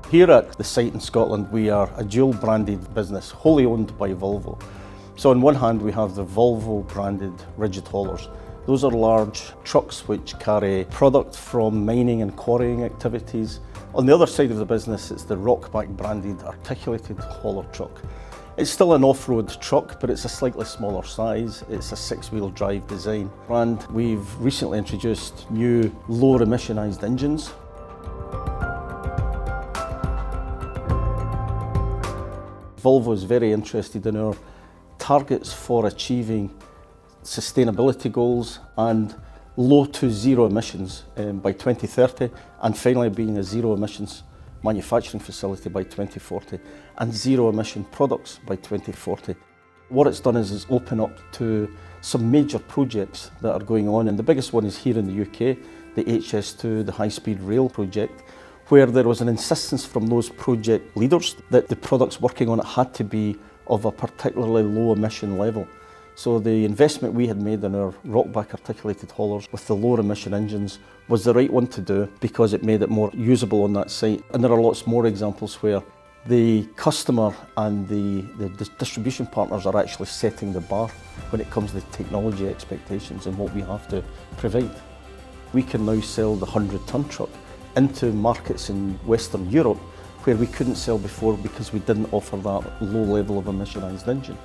Here at the site in Scotland, we are a dual branded business, wholly owned by Volvo. So on one hand, we have the Volvo branded rigid haulers. Those are large trucks which carry product from mining and quarrying activities. On the other side of the business, it's the Rokbak branded articulated hauler truck. It's still an off-road truck, but it's a slightly smaller size. It's a six-wheel drive design. And we've recently introduced new lower emissionised engines. Volvo is very interested in our targets for achieving sustainability goals and low to zero emissions by 2030, and finally being a zero emissions manufacturing facility by 2040 and zero emission products by 2040. What it's done is open up to some major projects that are going on, and the biggest one is here in the UK, the HS2, the high-speed rail project, where there was an insistence from those project leaders that the products working on it had to be of a particularly low emission level. So the investment we had made in our Rokbak articulated haulers with the lower emission engines was the right one to do because it made it more usable on that site. And there are lots more examples where the customer and the distribution partners are actually setting the bar when it comes to technology expectations and what we have to provide. We can now sell the 100-ton truck into markets in Western Europe where we couldn't sell before because we didn't offer that low level of emissionised engine.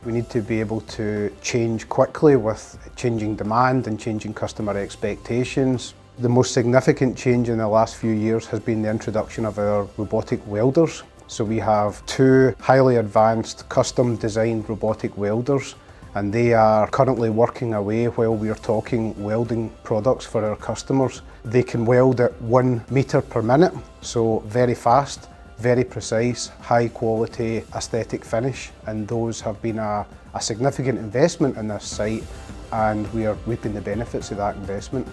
We need to be able to change quickly with changing demand and changing customer expectations. The most significant change in the last few years has been the introduction of our robotic welders. So we have two highly advanced custom designed robotic welders, and they are currently working away while we are talking welding products for our customers. They can weld at 1 metre per minute, so very fast, very precise, high quality aesthetic finish, and those have been a significant investment in this site, and we are reaping the benefits of that investment.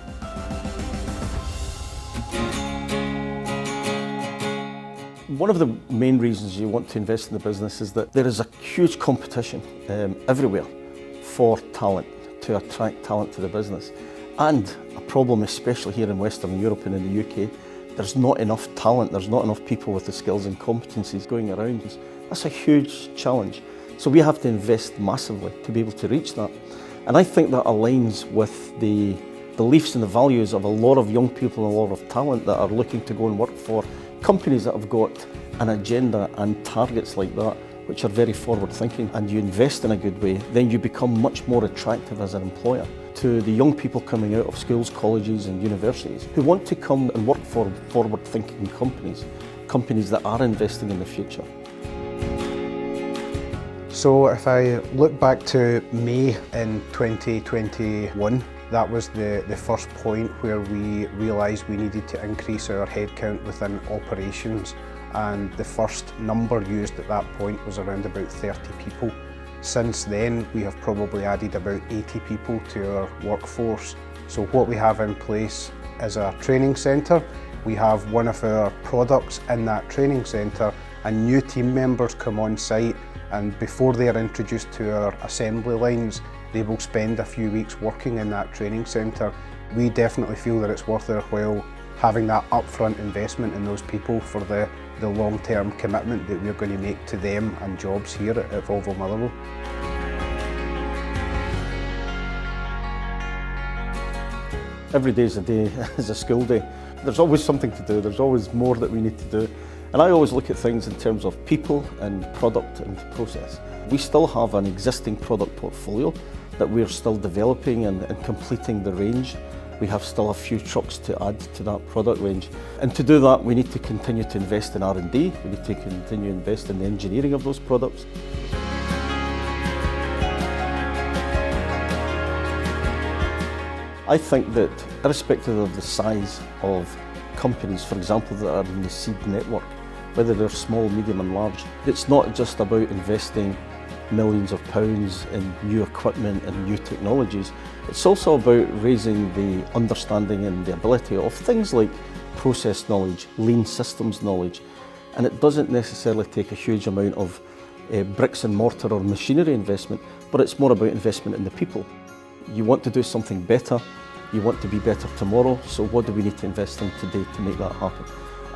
One of the main reasons you want to invest in the business is that there is a huge competition everywhere for talent, to attract talent to the business. And a problem, especially here in Western Europe and in the UK, there's not enough talent, there's not enough people with the skills and competencies going around. That's a huge challenge. So we have to invest massively to be able to reach that. And I think that aligns with the beliefs and the values of a lot of young people and a lot of talent that are looking to go and work for companies that have got an agenda and targets like that, which are very forward thinking, and you invest in a good way, then you become much more attractive as an employer to the young people coming out of schools, colleges and universities who want to come and work for forward thinking companies that are investing in the future. So if I look back to May in 2021, that was the first point where we realised we needed to increase our headcount within operations, and the first number used at that point was around about 30 people. Since then, we have probably added about 80 people to our workforce. So what we have in place is a training centre. We have one of our products in that training centre, and new team members come on site, and before they are introduced to our assembly lines, they will spend a few weeks working in that training centre. We definitely feel that it's worth their while having that upfront investment in those people for the long-term commitment that we're going to make to them and jobs here at Volvo Motherwell. Every day is a school day. There's always something to do, there's always more that we need to do. And I always look at things in terms of people and product and process. We still have an existing product portfolio that we're still developing and completing the range. We have still a few trucks to add to that product range. And to do that, we need to continue to invest in R&D, we need to continue to invest in the engineering of those products. I think that irrespective of the size of companies, for example, that are in the CeeD network, whether they're small, medium and large, it's not just about investing millions of pounds in new equipment and new technologies. It's also about raising the understanding and the ability of things like process knowledge, lean systems knowledge, and it doesn't necessarily take a huge amount of bricks and mortar or machinery investment, but it's more about investment in the people. You want to do something better, you want to be better tomorrow, so what do we need to invest in today to make that happen?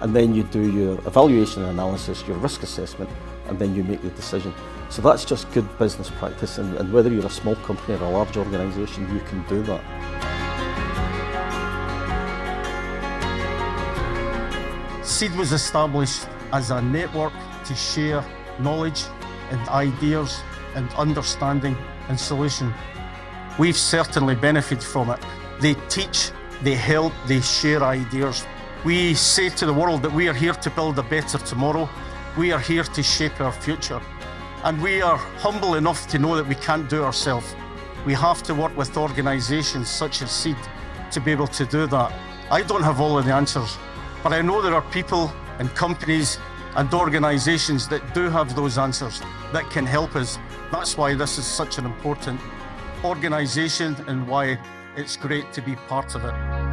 And then you do your evaluation and analysis, your risk assessment, and then you make the decision. So that's just good business practice, and whether you're a small company or a large organisation, you can do that. CeeD was established as a network to share knowledge and ideas and understanding and solution. We've certainly benefited from it. They teach, they help, they share ideas. We say to the world that we are here to build a better tomorrow. We are here to shape our future. And we are humble enough to know that we can't do it ourselves. We have to work with organisations such as CeeD to be able to do that. I don't have all of the answers, but I know there are people and companies and organisations that do have those answers that can help us. That's why this is such an important organisation and why it's great to be part of it.